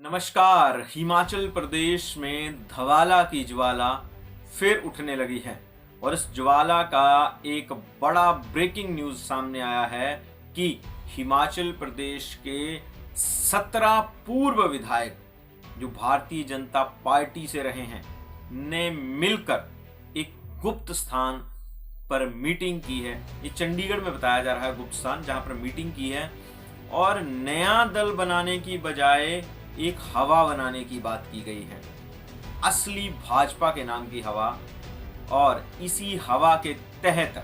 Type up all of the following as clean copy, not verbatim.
नमस्कार। हिमाचल प्रदेश में धवाला की ज्वाला फिर उठने लगी है और इस ज्वाला का एक बड़ा ब्रेकिंग न्यूज सामने आया है कि हिमाचल प्रदेश के 17 पूर्व विधायक जो भारतीय जनता पार्टी से रहे हैं ने मिलकर एक गुप्त स्थान पर मीटिंग की है। ये चंडीगढ़ में बताया जा रहा है गुप्त स्थान, जहां पर मीटिंग की है और नया दल बनाने की बजाय एक हवा बनाने की बात की गई है, असली भाजपा के नाम की हवा। और इसी हवा के तहत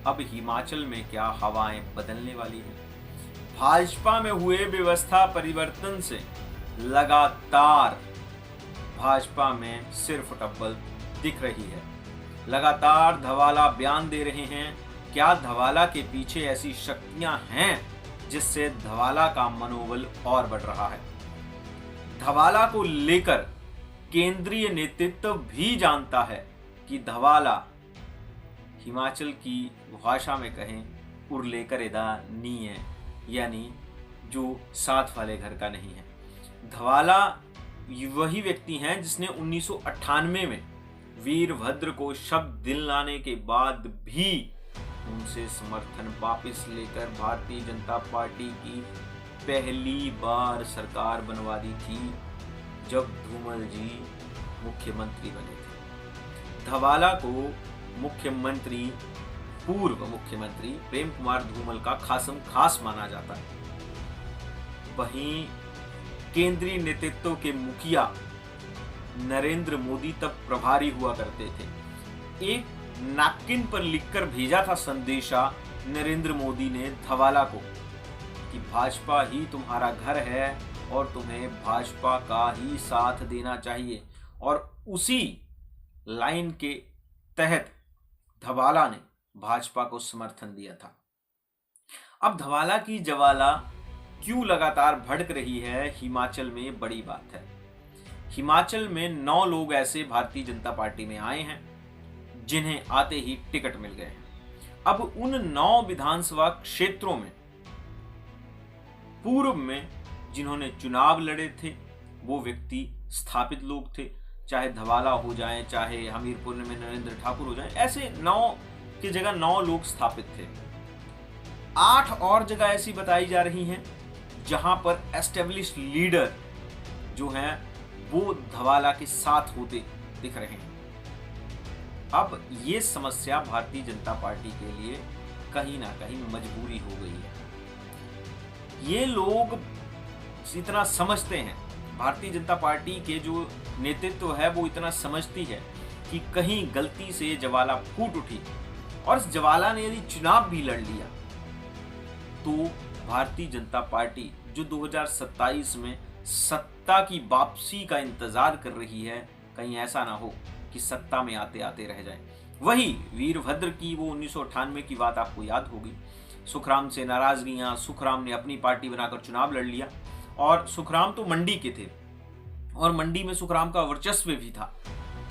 अब हिमाचल में क्या हवाएं बदलने वाली हैं। भाजपा में हुए व्यवस्था परिवर्तन से लगातार भाजपा में सिर फुटब्बल दिख रही है। लगातार धवाला बयान दे रहे हैं। क्या धवाला के पीछे ऐसी शक्तियां हैं जिससे धवाला का मनोबल और बढ़ रहा है। धवाला को लेकर केंद्रीय नेतृत्व भी जानता है कि धवाला हिमाचल की भाषा में कहें उर लेकर एदा नहीं है, यानी जो साथ वाले घर का नहीं है। धवाला वही व्यक्ति हैं जिसने 1998 में वीरभद्र को शब्द दिलाने के बाद भी उनसे समर्थन वापस लेकर भारतीय जनता पार्टी की पहली बार सरकार बनवा दी थी जब धूमल जी मुख्यमंत्री बने थे। धवाला को मुख्यमंत्री, पूर्व मुख्यमंत्री प्रेम कुमार धूमल का खासम खास माना जाता है। वहीं केंद्रीय नेतृत्व के मुखिया नरेंद्र मोदी तब प्रभारी हुआ करते थे। एक नैपकिन पर लिखकर भेजा था संदेशा नरेंद्र मोदी ने धवाला को कि भाजपा ही तुम्हारा घर है और तुम्हें भाजपा का ही साथ देना चाहिए। और उसी लाइन के तहत धवाला ने भाजपा को समर्थन दिया था। अब धवाला की ज्वाला क्यों लगातार भड़क रही है हिमाचल में, बड़ी बात है। हिमाचल में 9 लोग ऐसे भारतीय जनता पार्टी में आए हैं जिन्हें आते ही टिकट मिल गए हैं। अब उन 9 विधानसभा क्षेत्रों में पूर्व में जिन्होंने चुनाव लड़े थे वो व्यक्ति स्थापित लोग थे, चाहे धवाला हो जाएं, चाहे हमीरपुर में नरेंद्र ठाकुर हो जाएं। ऐसे 9 की जगह 9 लोग स्थापित थे। 8 और जगह ऐसी बताई जा रही हैं जहां पर एस्टेब्लिश्ड लीडर जो हैं वो धवाला के साथ होते दिख रहे हैं। अब ये समस्या भारतीय जनता पार्टी के लिए कहीं ना कहीं मजबूरी हो गई है। ये लोग इतना समझते हैं, भारतीय जनता पार्टी के जो नेतृत्व है वो इतना समझती है कि कहीं गलती से ज्वाला फूट उठी और इस ज्वाला ने यदि चुनाव भी लड़ लिया तो भारतीय जनता पार्टी जो 2027 में सत्ता की वापसी का इंतजार कर रही है, कहीं ऐसा ना हो कि सत्ता में आते आते रह जाए। वही वीरभद्र की वो 1998 की बात आपको याद होगी। सुखराम से नाराजगियां, सुखराम ने अपनी पार्टी बनाकर चुनाव लड़ लिया और सुखराम तो मंडी के थे और मंडी में सुखराम का वर्चस्व भी था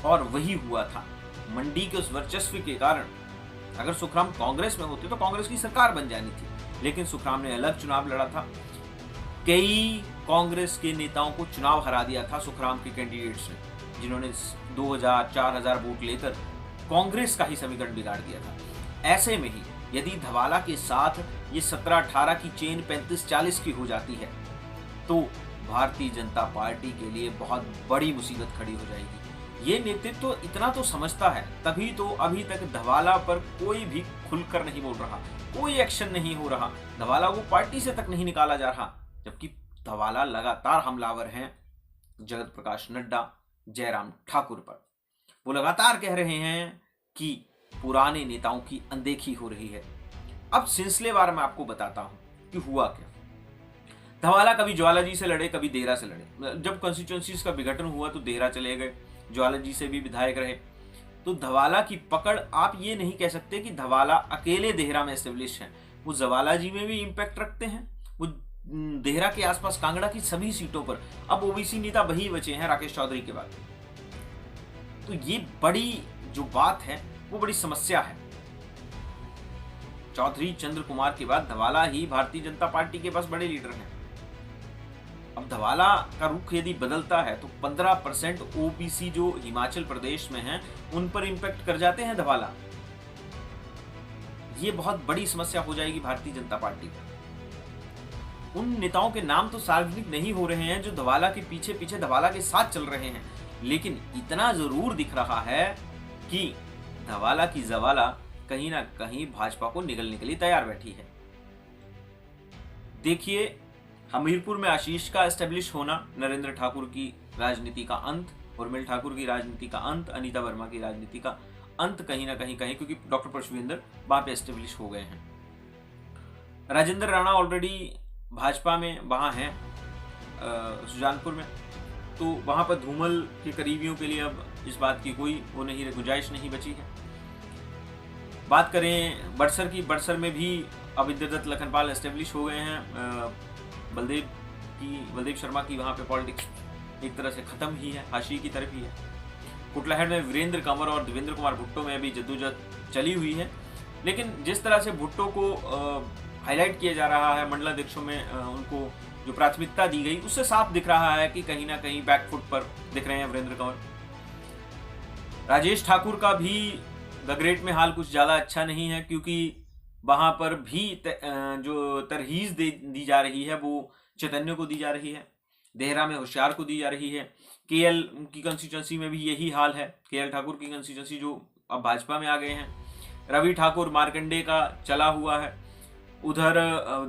और वही हुआ था। मंडी के उस वर्चस्व के कारण अगर सुखराम कांग्रेस में होते तो कांग्रेस की सरकार बन जानी थी, लेकिन सुखराम ने अलग चुनाव लड़ा था। कई कांग्रेस के नेताओं को चुनाव हरा दिया था सुखराम के कैंडिडेट्स ने, जिन्होंने 2000-4000 वोट लेकर कांग्रेस का ही समीकरण बिगाड़ दिया था। ऐसे में ही यदि धवाला के साथ ये 17-18 की चेन 35-40 की हो जाती है तो भारतीय जनता पार्टी के लिए बहुत बड़ी मुसीबत खड़ी हो जाएगी। ये नेतृत्व इतना तो समझता है, तभी तो अभी तक धवाला पर कोई भी खुलकर नहीं बोल रहा, कोई एक्शन नहीं हो रहा। धवाला को पार्टी से तक नहीं निकाला जा रहा, जबकि धवाला लगातार हमलावर हैं जगत प्रकाश नड्डा, जयराम ठाकुर पर। वो लगातार कह रहे हैं कि पुराने नेताओं की अनदेखी हो रही है। अब सिलसिलेवार मैं आपको बताता हूं कि हुआ क्या। धवाला कभी ज्वाला जी से लड़े, कभी देहरा से लड़े। जब कॉन्स्टिट्यूएंसीज का विघटन हुआ तो देहरा चले गए, ज्वाला जी से भी विधायक रहे। तो धवाला की पकड़, आप ये नहीं कह सकते कि धवाला अकेले देहरा में एस्टेब्लिश हैं। वो ज्वाला जी में भी इंपैक्ट रखते हैं। वो देहरा के आसपास कांगड़ा की सभी सीटों पर अब ओबीसी नेता वही बचे हैं राकेश चौधरी के बाद। तो ये बड़ी जो बात है वो बड़ी समस्या है। चौधरी चंद्र कुमार के बाद धवाला ही भारतीय जनता पार्टी के पास बड़े लीडर हैं। अब धवाला का रुख यदि बदलता है तो 15% ओबीसी जो हिमाचल प्रदेश में हैं उन पर इंपैक्ट कर जाते हैं धवाला। ये बहुत बड़ी समस्या हो जाएगी भारतीय जनता पार्टी पर। उन नेताओं के नाम तो सार्वजनिक नहीं हो रहे हैं जो धवाला के पीछे पीछे धवाला के साथ चल रहे हैं, लेकिन इतना जरूर दिख रहा है कि धवाला की जवाला कहीं ना कहीं भाजपा को निगलने के लिए तैयार बैठी है। देखिए, हमीरपुर में आशीष का एस्टेब्लिश होना, नरेंद्र ठाकुर की राजनीति का अंत, उर्मिल ठाकुर की राजनीति का अंत, अनीता वर्मा की राजनीति का अंत कहीं ना कहीं क्योंकि डॉक्टर परशुवेंद्र वहां पे एस्टेब्लिश हो गए हैं। राजेंद्र राणा ऑलरेडी भाजपा में वहां हैं सुजानपुर में, तो वहां पर धूमल के करीबियों के लिए अब इस बात की कोई वो नहीं, गुंजाइश नहीं बची है। बात करें बड़सर की, बड़सर में भी अब इंद्रदत्त लखनपाल एस्टेब्लिश हो गए हैं। बलदेव शर्मा की वहां पे पॉलिटिक्स एक तरह से खत्म ही है, हाशिए की तरफ ही है। कुटलहड़ में वीरेंद्र कंवर और देवेंद्र कुमार भुट्टो में भी जद्दोजहद चली हुई है, लेकिन जिस तरह से भुट्टो को हाईलाइट किया जा रहा है मंडलाध्यक्षों में, उनको जो प्राथमिकता दी गई उससे साफ दिख रहा है कि कहीं ना कहीं बैकफुट पर दिख रहे हैं वीरेंद्र कंवर। राजेश ठाकुर का भी द ग्रेट में हाल कुछ ज्यादा अच्छा नहीं है, क्योंकि वहां पर भी जो तरहीज दी जा रही है वो चैतन्य को दी जा रही है, देहरा में होशियार को दी जा रही है। केएल की कंस्टिट्यूंसी में भी यही हाल है, केएल ठाकुर की कंस्टिट्यूंसी जो अब भाजपा में आ गए हैं। रवि ठाकुर मार्कंडे का चला हुआ है। उधर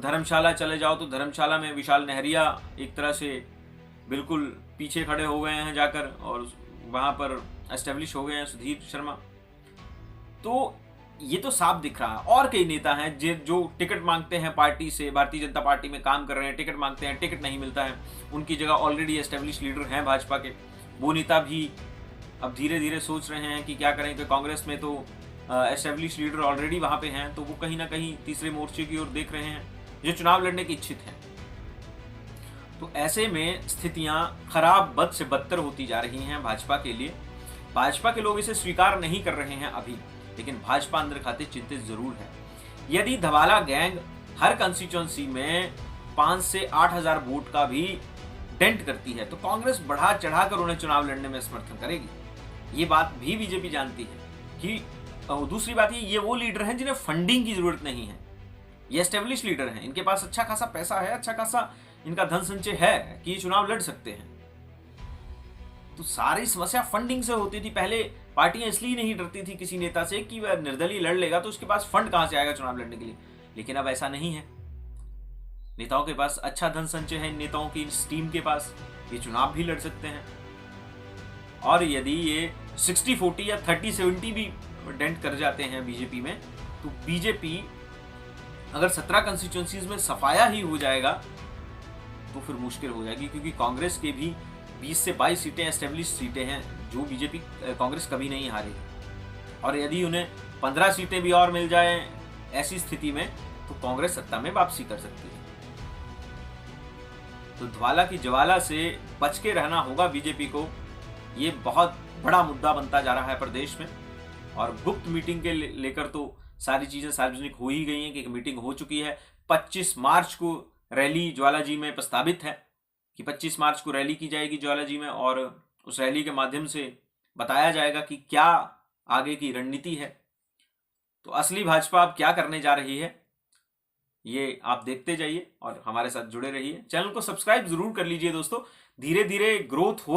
धर्मशाला चले जाओ तो धर्मशाला में विशाल नहरिया एक तरह से बिल्कुल पीछे खड़े हो गए हैं जाकर, और वहां पर एस्टेब्लिश हो गए हैं सुधीर शर्मा। तो ये तो साफ दिख रहा है। और कई नेता हैं जो टिकट मांगते हैं पार्टी से, भारतीय जनता पार्टी में काम कर रहे हैं, टिकट मांगते हैं, टिकट नहीं मिलता है, उनकी जगह ऑलरेडी एस्टेब्लिश लीडर हैं भाजपा के। वो नेता भी अब धीरे धीरे सोच रहे हैं कि क्या करें, कि कांग्रेस में तो एस्टेब्लिश लीडर ऑलरेडी वहां पे हैं, तो वो कहीं ना कहीं तीसरे मोर्चे की ओर देख रहे हैं, जो चुनाव लड़ने के इच्छित हैं। तो ऐसे में स्थितियां खराब, बद से बदतर होती जा रही हैं भाजपा के लिए। भाजपा के लोग इसे स्वीकार नहीं कर रहे हैं अभी, लेकिन भाजपा अंदर खाते चिंतित जरूर है। यदि धवाला गैंग हर कंस्टिट्यूंसी में 5 से 8,000 वोट का भी डेंट करती है तो कांग्रेस बढ़ा चढ़ाकर उन्हें चुनाव लड़ने में समर्थन करेगी। ये बात भी बीजेपी जानती है कि दूसरी बात ये वो लीडर हैं जिन्हें फंडिंग की जरूरत नहीं है। ये एस्टेब्लिश लीडर हैं, इनके पास अच्छा खासा पैसा है, अच्छा खासा इनका धन संचय है कि ये चुनाव लड़ सकते हैं। तो सारी समस्या फंडिंग से होती थी। पहले पार्टियां इसलिए नहीं डरती थी किसी नेता से कि वह निर्दलीय लड़ लेगा तो उसके पास फंड कहां से आएगा चुनाव लड़ने के लिए, लेकिन अब ऐसा नहीं है। नेताओं के पास अच्छा धन संचय है, नेताओं की इस टीम के पास, ये चुनाव भी लड़ सकते हैं। और यदि ये 60-40 या 30-70 भी डेंट कर जाते हैं बीजेपी में, तो बीजेपी अगर 17 कंस्टिट्यूएंसीज में सफाया ही हो जाएगा तो फिर मुश्किल हो जाएगी, क्योंकि कांग्रेस के भी 20 से 22 सीटें एस्टेब्लिश सीटें हैं जो बीजेपी कांग्रेस कभी नहीं हारी। और यदि उन्हें 15 सीटें भी और मिल जाए ऐसी स्थिति में, तो कांग्रेस सत्ता में वापसी कर सकती है। तो धवाला की ज्वाला से बच के रहना होगा बीजेपी को। ये बहुत बड़ा मुद्दा बनता जा रहा है प्रदेश में। और गुप्त मीटिंग के लेकर तो सारी चीजें सार्वजनिक हो ही गई हैं कि एक मीटिंग हो चुकी है। 25 मार्च को रैली ज्वालाजी में प्रस्तावित है कि 25 मार्च को रैली की जाएगी ज्वालाजी में, और उस रैली के माध्यम से बताया जाएगा कि क्या आगे की रणनीति है। तो असली भाजपा अब क्या करने जा रही है, ये आप देखते जाइए और हमारे साथ जुड़े रहिए। चैनल को सब्सक्राइब जरूर कर लीजिए दोस्तों। धीरे धीरे ग्रोथ हो रही